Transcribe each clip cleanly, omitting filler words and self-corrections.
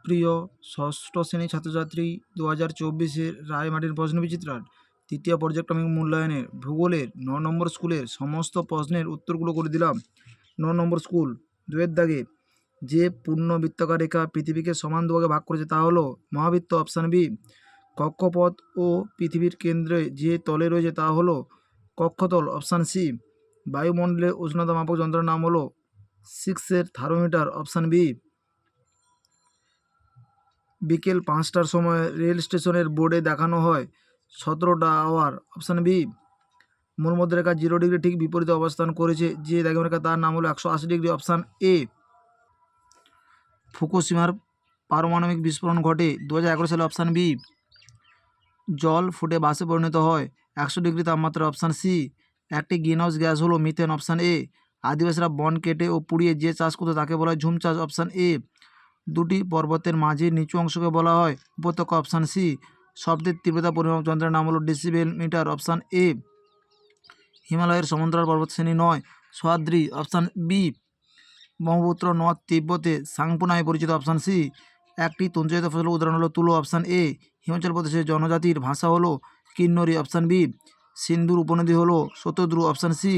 প্রিয় ষষ্ঠ শ্রেণীর ছাত্রছাত্রী, 2024-এর রায়মার্টিন প্রশ্নবিচিত্রার তৃতীয় পর্যায়ক্রমিক মূল্যায়নের ভূগোলের 9 নম্বর স্কুলের সমস্ত প্রশ্নের উত্তরগুলো করে দিলাম। 9 নম্বর স্কুল, 2-এর দাগে, যে পূর্ণ বৃত্তাকার রেখা পৃথিবীকে সমান দুভাগে ভাগ করেছে তা হলো মহাবৃত্ত, অপশান বি। কক্ষপথ ও পৃথিবীর কেন্দ্রে যে তলে রয়েছে তা হলো কক্ষতল, অপশান সি। বায়ুমণ্ডলের উষ্ণতা মাপক যন্ত্রের নাম হলো 6-এর থার্মোমিটার, অপশান বি। বিকেল 5টার সময় রেল স্টেশনের বোর্ডে দেখানো হয় 17টা আওয়ার, অপশান বি। মূলমধ্যরেখা 0 ডিগ্রি ঠিক বিপরীতে অবস্থান করেছে যে দ্রাঘিমারেখা তার নাম হলো 180 ডিগ্রি, অপশান এ। ফুকুশিমার পারমাণবিক বিস্ফোরণ ঘটে 2011 সালে, অপশান বি। জল ফুটে বাষ্পে পরিণত হয় 100 ডিগ্রি তাপমাত্রা, অপশান সি। একটি গ্রিনহাউস গ্যাস হলো মিথেন, অপশান এ। আদিবাসীরা বন কেটে ও পুড়িয়ে যে চাষ করতো তাকে বলা হয় ঝুম চাষ, অপশান এ। দুটি পর্বতের মাঝে নিচু অংশকে বলা হয় উপত্যকা, অপশান সি। শব্দের তীব্রতা পরিমাপ যন্ত্রের নাম হলো ডেসিবেল মিটার, অপশান এ। হিমালয়ের সমান্তরাল পর্বতশ্রেণী নয় সহ্যাদ্রি, অপশান বি। ব্রহ্মপুত্র নদ তিব্বতে সাংপো নামে পরিচিত, অপশান সি। একটি তন্তুজাত ফসলের উদাহরণ হলো তুলো, অপশান এ। হিমাচল প্রদেশের জনজাতির ভাষা হলো কিন্নরি, অপশান বি। সিন্ধুর উপনদী হলো শতদ্রু, অপশান সি।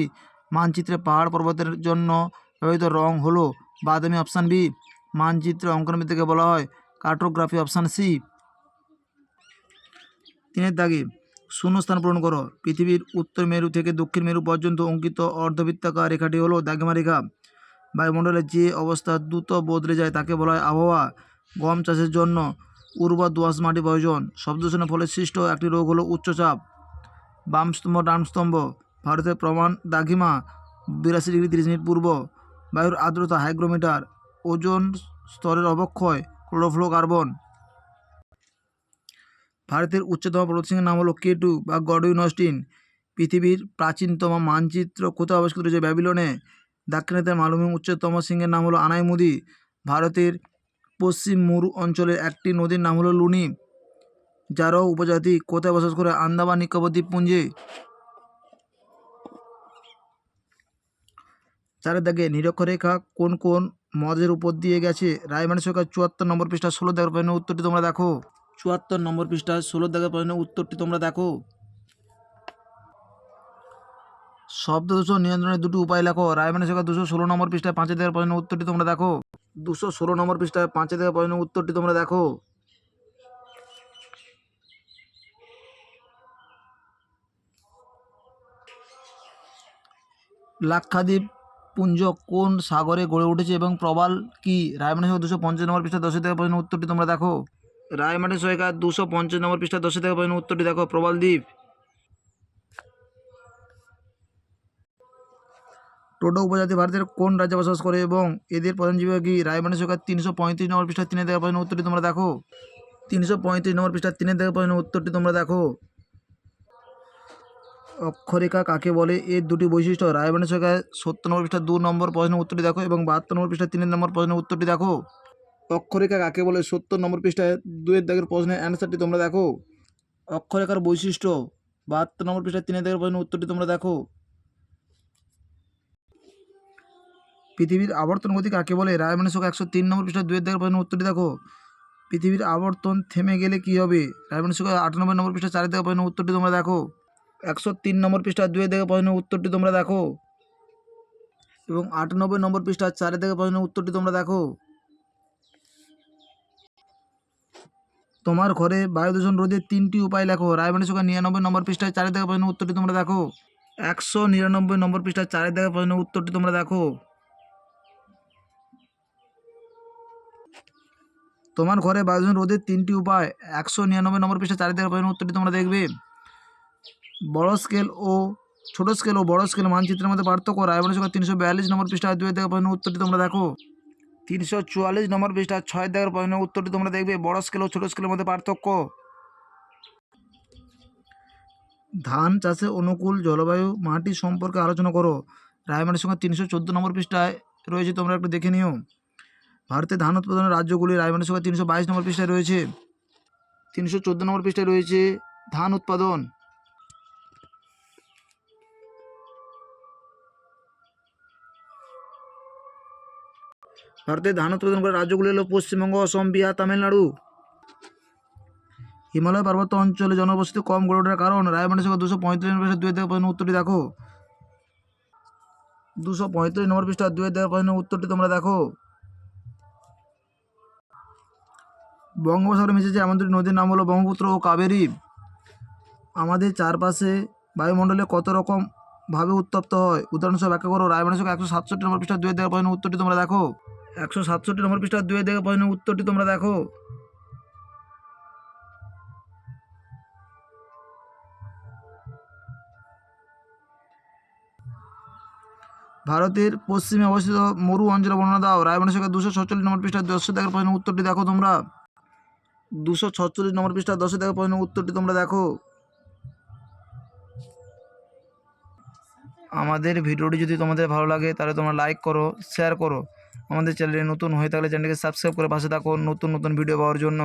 মানচিত্রে পাহাড় পর্বতের জন্য ব্যবহৃত রং হলো বাদামি, অপশান বি। মানচিত্রে অঙ্কনবিদ্যাকে বলা হয় কার্টোগ্রাফি, অপশান সি। 3-এর দাগে শূন্যস্থান পূরণ করো। পৃথিবীর উত্তর মেরু থেকে দক্ষিণ মেরু পর্যন্ত অঙ্কিত অর্ধবৃত্তাকার রেখাটি হলো দ্রাঘিমা রেখা। বায়ুমণ্ডলের যে অবস্থা দ্রুত বদলে যায় তাকে বলা হয় আবহাওয়া। গম চাষের জন্য উর্বর দোআঁশ মাটি প্রয়োজন। শব্দদূষণের ফলে সৃষ্ট একটি রোগ হলো উচ্চচাপ। বাম স্তম্ভ, ডান স্তম্ভ, ভারতের প্রমাণ দ্রাঘিমা 82 ডিগ্রি 30 মিনিট পূর্ব। বায়ুর আর্দ্রতা হাইগ্রোমিটার। ওজোন স্তরের অবক্ষয় ক্লোরোফ্লোরোকার্বন। ভারতের উচ্চতম পর্বতশৃঙ্গের নাম হলো K2 বা গডউইন অস্টিন। পৃথিবীর প্রাচীনতম মানচিত্র কোথায় আবিষ্কৃত হয়েছে? ব্যাবিলনে। দাক্ষিণাত্যের মালভূমির উচ্চতম শৃঙ্গের নাম হলো আনাইমুদি। ভারতের পশ্চিম মরু অঞ্চলের একটি নদীর নাম হলো লুনি। জারো উপজাতি কোথায় বসবাস করে? আন্দামান নিকোবর দ্বীপপুঞ্জে। 4-এর দাগে নিরক্ষরেখা কোন কোন মদের উপর দিয়ে গেছে? রায়মার্টিন সরকার 74 নম্বর পৃষ্ঠা 16 দাগের প্রশ্নের উত্তরটি তোমরা দেখো। 74 নম্বর পৃষ্ঠা 16 দাগের প্রশ্নের উত্তরটি তোমরা দেখো। শব্দদূষণ নিয়ন্ত্রণের দুটি উপায় লেখো। রায়মার্টিন সরকার 216 নম্বর পৃষ্ঠায় 5 দাগের প্রশ্নের উত্তরটি তোমরা দেখো। 216 নম্বর পৃষ্ঠায় 5 দাগের প্রশ্নের উত্তরটি তোমরা দেখো। লাক্ষাদ্বীপ পুঞ্জ কোন সাগরে গড়ে উঠেছে এবং প্রবাল কি? রায়মার্টিন সরকার 250 নম্বর পৃষ্ঠা 10 দাগের প্রশ্নের উত্তরটি তোমরা দেখো। রায়মার্টিন সরকার 250 নম্বর পৃষ্ঠা 10 দাগের প্রশ্নের উত্তরটি দেখো। প্রবাল দ্বীপ। টোডো উপজাতি ভারতের কোন রাজ্যে বসবাস করে এবং এদের প্রধান জীবিকা কি? রায়মার্টিন সরকার 335 নম্বর পৃষ্ঠা 3 দাগের প্রশ্নের উত্তরটি তোমরা দেখো। 335 নম্বর পৃষ্ঠা 3 দাগের প্রশ্নের উত্তরটি তোমরা দেখো। অক্ষরেখা কাকে বলে? এর দুটি বৈশিষ্ট্য। রায়মার্টিন সরকার 70 নম্বর পৃষ্ঠা 2 নম্বর প্রশ্নের উত্তরটি দেখো এবং 72 নম্বর পৃষ্ঠা 3 নম্বর প্রশ্নের উত্তরটি দেখো। অক্ষরেখা কাকে বলে? 70 নম্বর পৃষ্ঠায় 2 দাগের প্রশ্নের অ্যান্সারটি তোমরা দেখো। অক্ষরেখার বৈশিষ্ট্য 72 নম্বর পৃষ্ঠায় 3 দাগের প্রশ্নের উত্তরটি তোমরা দেখো। পৃথিবীর আবর্তন গতি কাকে বলে? রায়মার্টিন সরকার 103 নম্বর পৃষ্ঠায় 2 দাগের প্রশ্নের উত্তরটি দেখো। পৃথিবীর আবর্তন থেমে গেলে কি হবে? রায়মার্টিন সরকার 98 নম্বর পৃষ্ঠা 4 দাগের প্রশ্নের উত্তরটি তোমরা দেখো। 103 নম্বর পৃষ্ঠা 2 দাগের প্রশ্নের উত্তরটি তোমরা দেখো এবং 98 নম্বর পৃষ্ঠা 4 দাগের প্রশ্নের উত্তরটি তোমরা দেখো। তোমার ঘরে বায়ু দূষণ রোধের 3টি উপায় লেখো। রায়মার্টিন সরকার 99 নম্বর পৃষ্ঠায় 4 দাগের প্রশ্নের উত্তরটি তোমরা দেখো। 199 নম্বর পৃষ্ঠায় 4 দাগের প্রশ্নের উত্তরটি তোমরা দেখো। তোমার ঘরে বায়ু দূষণ রোধের 3টি উপায়। 199 নম্বর পৃষ্ঠায় 4 দাগের প্রশ্নের উত্তরটি তোমরা দেখবে। বড় স্কেল ও ছোট স্কেল ও বড় স্কেল মানচিত্রের মধ্যে পার্থক্য। রায়মার্টিন সরকার 342 নম্বর পৃষ্ঠায় 2 দাগের প্রশ্নের উত্তরটি তোমরা দেখো। 344 নম্বর পৃষ্ঠা 6 দাগের প্রশ্নের উত্তরটি তোমরা দেখবে। বড় স্কেল ও ছোট স্কেলের মধ্যে পার্থক্য। ধান চাষে অনুকূল জলবায়ু মাটি সম্পর্কে আলোচনা করো। রায়মার্টিন সরকার 314 নম্বর পৃষ্ঠায় রয়েছে, তোমরা একটু দেখে নিও। ভারতে ধান উৎপাদনের রাজ্যগুলি। রায়মার্টিন সরকার 322 নম্বর পৃষ্ঠায় রয়েছে। 314 নম্বর পৃষ্ঠায় রয়েছে ধান উৎপাদন। ভারতের ধান উৎপাদন করা রাজ্যগুলি হলো পশ্চিমবঙ্গ, অসম, বিহার, তামিলনাড়ু। হিমালয় পার্বত্য অঞ্চলে জনবসতি কম গড়ে ওঠার কারণ রায়মানের সংখ্যা 235 নম্বর পৃষ্ঠা 2 থেকে প্রশ্নের উত্তরটি দেখো। 235 নম্বর পৃষ্ঠা 2 থেকে প্রশ্নের উত্তরটি তোমরা দেখো। বঙ্গোপসাগরে মিশেছে এমন দুটি নদীর নাম হলো ব্রহ্মপুত্র ও কাবেরী। আমাদের চারপাশে বায়ুমণ্ডলে কত রকম ভাবে উত্তপ্ত হয় উদাহরণসহ ব্যাখ্যা করো। রায়মানের সংখ্যা 167 নম্বর পৃষ্ঠা 2 থেকে প্রশ্নের উত্তরটি তোমরা দেখো। 167 নম্বর পৃষ্ঠা 2 থেকে প্রশ্নের উত্তরটি তোমরা দেখো। ভারতের পশ্চিমে অবস্থিত মরু অঞ্চলের বর্ণনা দাও। রায়মানের সংখ্যা 246 নম্বর পৃষ্ঠা 10 থেকে প্রশ্নের উত্তরটি দেখো তোমরা। 246 নম্বর পৃষ্ঠা 10 থেকে প্রশ্নের উত্তরটি তোমরা দেখো। আমাদের ভিডিওটি যদি তোমাদের ভালো লাগে তাহলে তোমরা লাইক করো, শেয়ার করো। আমাদের চ্যানেলে নতুন হয়ে থাকলে চ্যানেলকে সাবস্ক্রাইব করে পাশে থাকো নতুন নতুন ভিডিও পাওয়ার জন্য।